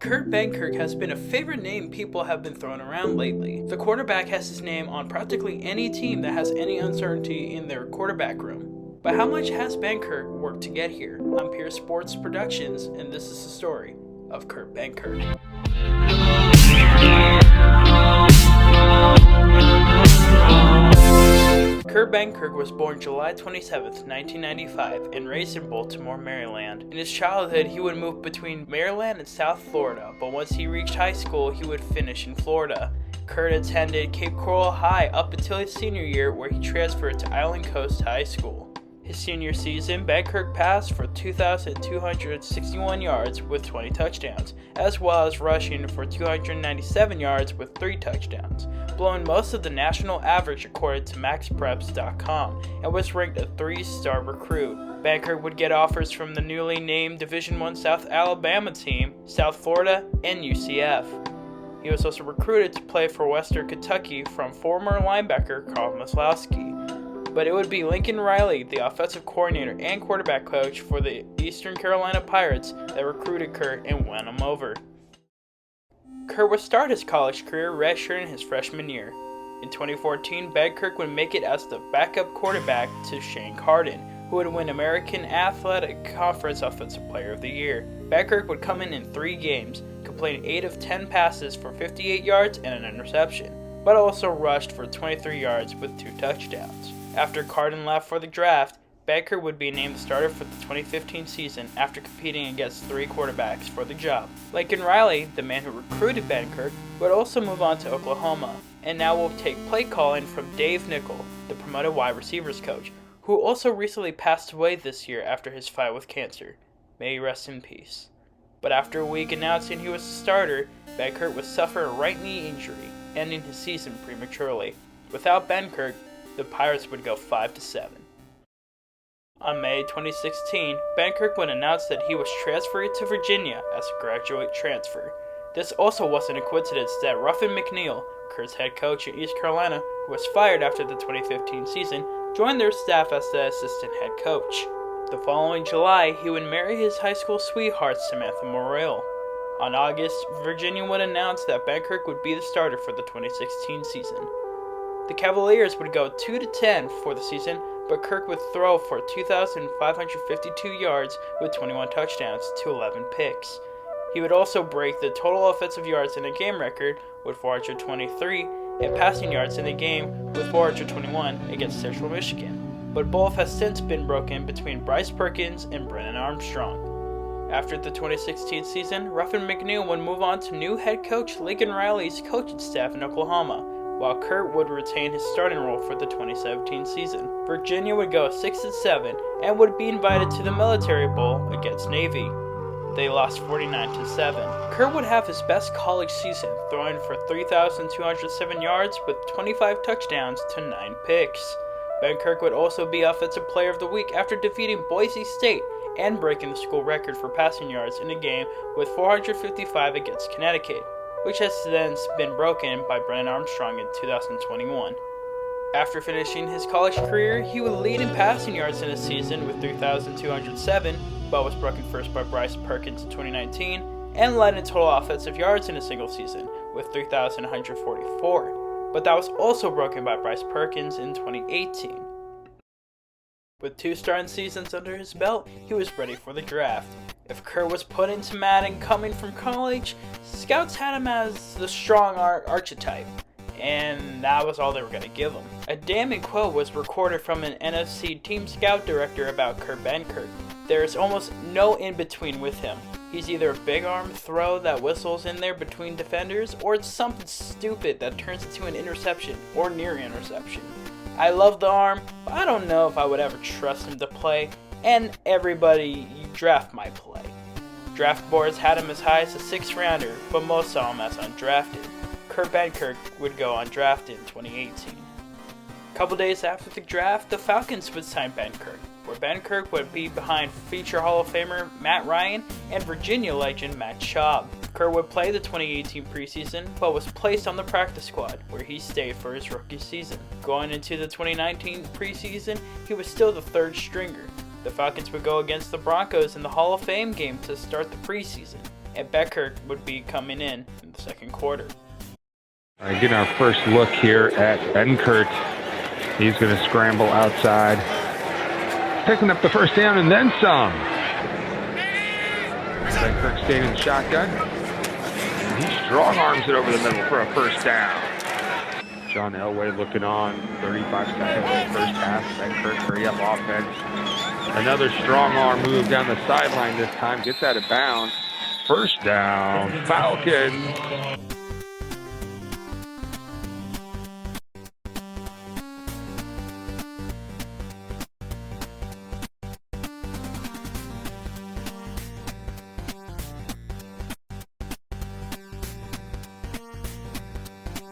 Kurt Benkert has been a favorite name people have been throwing around lately. The quarterback has his name on practically any team that has any uncertainty in their quarterback room. But how much has Benkert worked to get here? I'm Pierce Sports Productions, and this is the story of Kurt Benkert. Kurt Benkert was born July 27, 1995, and raised in Baltimore, Maryland. In his childhood, he would move between Maryland and South Florida, but once he reached high school, he would finish in Florida. Kurt attended Cape Coral High up until his senior year, where he transferred to Island Coast High School. His senior season, Benkert passed for 2,261 yards with 20 touchdowns, as well as rushing for 297 yards with 3 touchdowns, blowing most of the national average according to MaxPreps.com, and was ranked a 3-star recruit. Benkert would get offers from the newly named Division I South Alabama team, South Florida, and UCF. He was also recruited to play for Western Kentucky from former linebacker Carl Maslowski. But it would be Lincoln Riley, the offensive coordinator and quarterback coach for the Eastern Carolina Pirates, that recruited Kurt and won him over. Kurt would start his college career redshirting his freshman year. In 2014, Benkert would make it as the backup quarterback to Shane Carden, who would win American Athletic Conference Offensive Player of the Year. Benkert would come in 3 games, completing 8 of 10 passes for 58 yards and an interception, but also rushed for 23 yards with 2 touchdowns. After Carden left for the draft, Benkert would be named the starter for the 2015 season after competing against 3 quarterbacks for the job. Lincoln Riley, the man who recruited Benkert, would also move on to Oklahoma, and now will take play calling from Dave Nichol, the promoted wide receivers coach, who also recently passed away this year after his fight with cancer. May he rest in peace. But after a week announcing he was the starter, Benkert would suffer a right knee injury, ending his season prematurely. Without Benkert, the Pirates would go 5-7. On May 2016, Benkert would announce that he was transferring to Virginia as a graduate transfer. This also wasn't a coincidence that Ruffin McNeill, Kurt's head coach in East Carolina, who was fired after the 2015 season, joined their staff as the assistant head coach. The following July, he would marry his high school sweetheart Samantha Morrill. On August, Virginia would announce that Benkert would be the starter for the 2016 season. The Cavaliers would go 2-10 for the season, but Kurt would throw for 2,552 yards with 21 touchdowns to 11 picks. He would also break the total offensive yards in a game record with 423 and passing yards in the game with 421 against Central Michigan, but both has since been broken between Bryce Perkins and Brennan Armstrong. After the 2016 season, Ruffin McNeill would move on to new head coach Lincoln Riley's coaching staff in Oklahoma, while Kurt would retain his starting role for the 2017 season. Virginia would go 6-7 and would be invited to the Military Bowl against Navy. They lost 49-7. Kurt would have his best college season, throwing for 3,207 yards with 25 touchdowns to 9 picks. Benkert would also be Offensive Player of the Week after defeating Boise State and breaking the school record for passing yards in a game with 455 against Connecticut, which has since been broken by Brennan Armstrong in 2021. After finishing his college career, he would lead in passing yards in a season with 3,207, but was broken first by Bryce Perkins in 2019, and led in total offensive yards in a single season with 3,144, but that was also broken by Bryce Perkins in 2018. With 2 starting seasons under his belt, he was ready for the draft. If Kurt was put into Madden coming from college, scouts had him as the strong archetype, and that was all they were going to give him. A damning quote was recorded from an NFC team scout director about Kurt Benkert. There is almost no in-between with him. He's either a big arm throw that whistles in there between defenders, or it's something stupid that turns into an interception or near interception. I love the arm, but I don't know if I would ever trust him to play, and everybody you draft might play. Draft boards had him as high as a 6th rounder, but most saw him as undrafted. Kurt Benkert would go undrafted in 2018. A couple days after the draft, the Falcons would sign Benkert, where Benkert would be behind future Hall of Famer Matt Ryan and Virginia legend Matt Schaub. Kurt would play the 2018 preseason, but was placed on the practice squad, where he stayed for his rookie season. Going into the 2019 preseason, he was still the 3rd stringer. The Falcons would go against the Broncos in the Hall of Fame game to start the preseason. and Benkert would be coming in the second quarter. All right, getting our first look here at Benkert. He's going to scramble outside, picking up the first down and then some. Benkert staying in the shotgun. And he strong arms it over the middle for a first down. John Elway looking on, 35 seconds in the first half. Benkert, hurry up offense. Another strong arm move down the sideline this time, gets out of bounds. First down, Falcons.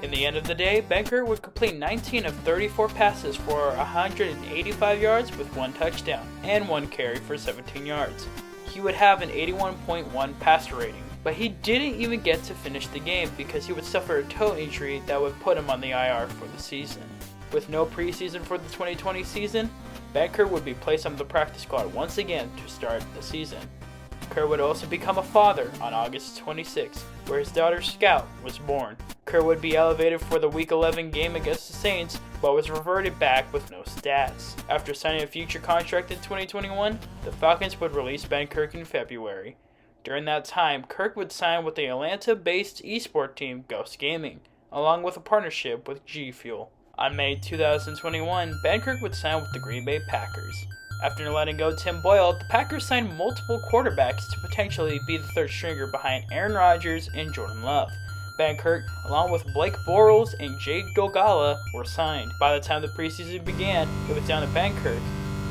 In the end of the day, Benkert would complete 19 of 34 passes for 185 yards with 1 touchdown and 1 carry for 17 yards. He would have an 81.1 passer rating, but he didn't even get to finish the game because he would suffer a toe injury that would put him on the IR for the season. With no preseason for the 2020 season, Benkert would be placed on the practice squad once again to start the season. Kerr would also become a father on August 26, where his daughter Scout was born. Kerr would be elevated for the Week 11 game against the Saints, but was reverted back with no stats. After signing a future contract in 2021, the Falcons would release Benkert in February. During that time, Kirk would sign with the Atlanta-based esports team Ghost Gaming, along with a partnership with G Fuel. On May 2021, Benkert would sign with the Green Bay Packers. After letting go Tim Boyle, the Packers signed multiple quarterbacks to potentially be the third stringer behind Aaron Rodgers and Jordan Love. Benkert, along with Blake Bortles and Jake Dogala, were signed. By the time the preseason began, it was down to Benkert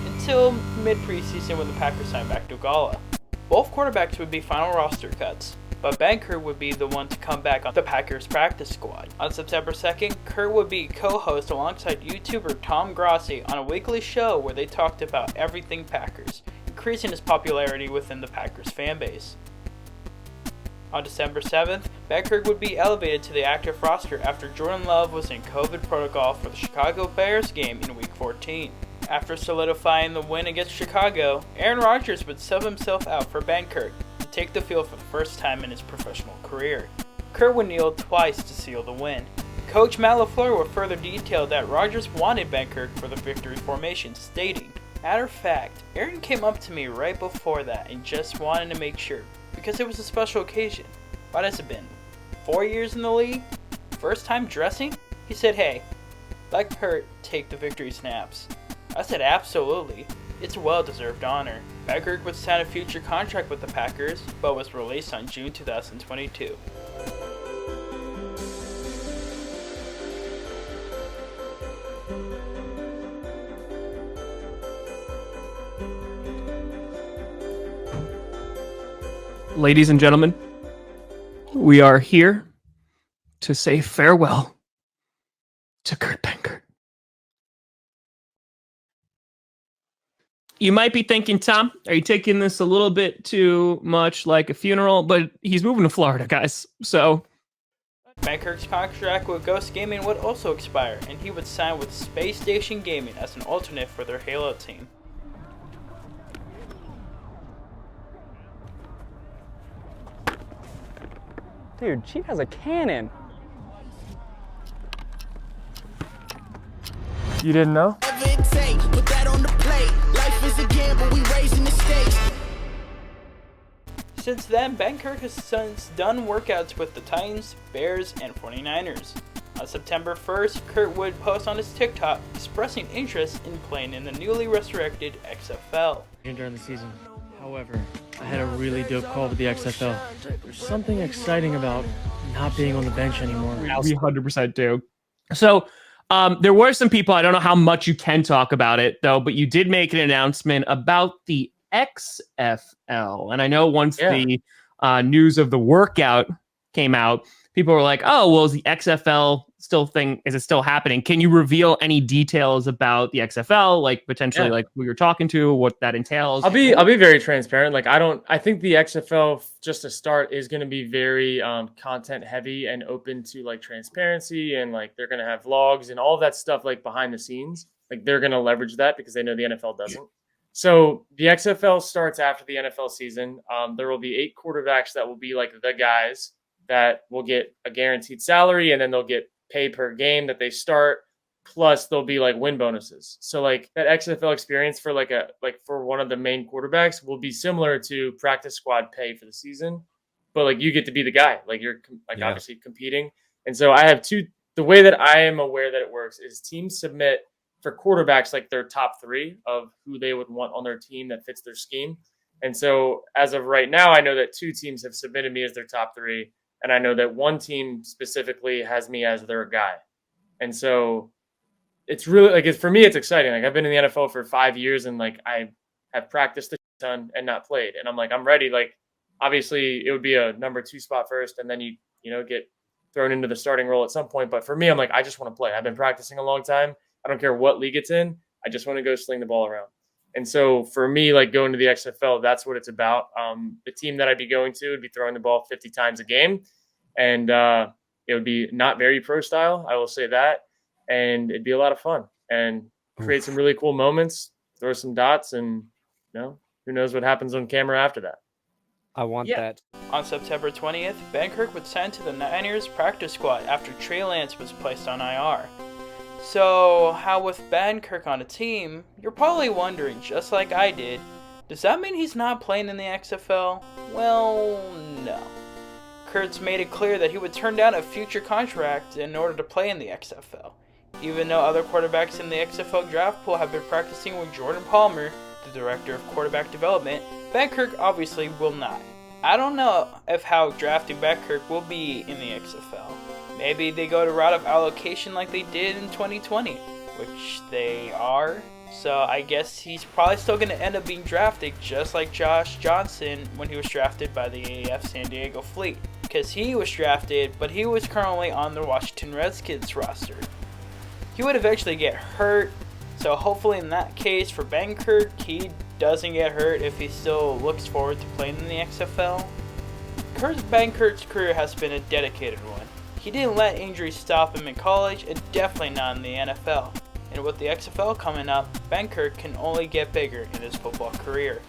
until mid-preseason when the Packers signed back Dogala. Both quarterbacks would be final roster cuts, but Benkert would be the one to come back on the Packers practice squad. On September 2nd, Kerr would be co-host alongside YouTuber Tom Grossi on a weekly show where they talked about everything Packers, increasing his popularity within the Packers fanbase. On December 7th, Benkert would be elevated to the active roster after Jordan Love was in COVID protocol for the Chicago Bears game in Week 14. After solidifying the win against Chicago, Aaron Rodgers would sub himself out for Benkert to take the field for the first time in his professional career. Kerr would kneel twice to seal the win. Coach Matt LaFleur would further detail that Rodgers wanted Benkert for the victory formation, stating, "Matter of fact, Aaron came up to me right before that and just wanted to make sure, because it was a special occasion. What has it been? 4 years in the league? First time dressing? He said, hey, let Kurt take the victory snaps. I said, absolutely. It's a well-deserved honor." Benkert would sign a future contract with the Packers, but was released on June 2022. Ladies and gentlemen, we are here to say farewell to Kurt Benkert. You might be thinking, Tom, are you taking this a little bit too much like a funeral? But he's moving to Florida, guys. So Benkert's contract with Ghost Gaming would also expire, and he would sign with Space Station Gaming as an alternate for their Halo team. Dude, Chief has a cannon. You didn't know? Since then, Benkert has since done workouts with the Titans, Bears, and 49ers. On September 1st, Kurt would post on his TikTok expressing interest in playing in the newly resurrected XFL. During the season. However, I had a really dope call with the XFL. There's something exciting about not being on the bench anymore. we 100% do. So there were some people, I don't know how much you can talk about it, though, but you did make an announcement about the XFL. And I know once the news of the workout came out, people were like, oh, well, is the XFL is it still happening? Can you reveal any details about the XFL, like potentially like who you're talking to, what that entails? I'll be very transparent. Like I think the XFL, just to start, is going to be very content heavy and open to like transparency, and like they're going to have vlogs and all of that stuff like behind the scenes. Like they're going to leverage that because they know the NFL doesn't. So the XFL starts after the NFL season. There will be 8 quarterbacks that will be like the guys that will get a guaranteed salary, and then they'll get pay per game that they start. Plus, there'll be like win bonuses. So like that XFL experience for for one of the main quarterbacks will be similar to practice squad pay for the season, but like you get to be the guy. Like you're obviously competing. And so I have two. The way that I am aware that it works is teams submit for quarterbacks like their top 3 of who they would want on their team that fits their scheme. And so as of right now, I know that 2 teams have submitted me as their top 3, and I know that 1 team specifically has me as their guy. And so it's really like for me, it's exciting. Like I've been in the NFL for 5 years, and like I have practiced a ton and not played, and I'm ready. Like obviously, it would be a number 2 spot first, and then you get thrown into the starting role at some point. But for me, I'm like I just want to play. I've been practicing a long time. I don't care what league it's in. I just want to go sling the ball around. And so for me, like going to the XFL, that's what it's about. The team that I'd be going to would be throwing the ball 50 times a game, and it would be not very pro style. I will say that. And it'd be a lot of fun and create some really cool moments, throw some dots, and who knows what happens on camera after that. I want that. On September 20th, Benkert was signed to the Niners practice squad after Trey Lance was placed on IR. So, how with Benkert on a team, you're probably wondering, just like I did, does that mean he's not playing in the XFL? Well, no. Kurtz made it clear that he would turn down a future contract in order to play in the XFL. Even though other quarterbacks in the XFL draft pool have been practicing with Jordan Palmer, the director of quarterback development, Benkert obviously will not. I don't know if how drafting Benkert will be in the XFL. Maybe they go to route of allocation like they did in 2020, which they are. So I guess he's probably still going to end up being drafted just like Josh Johnson when he was drafted by the AAF San Diego Fleet. Because he was drafted, but he was currently on the Washington Redskins roster. He would eventually get hurt, so hopefully in that case for Benkert, he doesn't get hurt if he still looks forward to playing in the XFL. Benkert's career has been a dedicated one. He didn't let injuries stop him in college, and definitely not in the NFL. And with the XFL coming up, Benkert can only get bigger in his football career.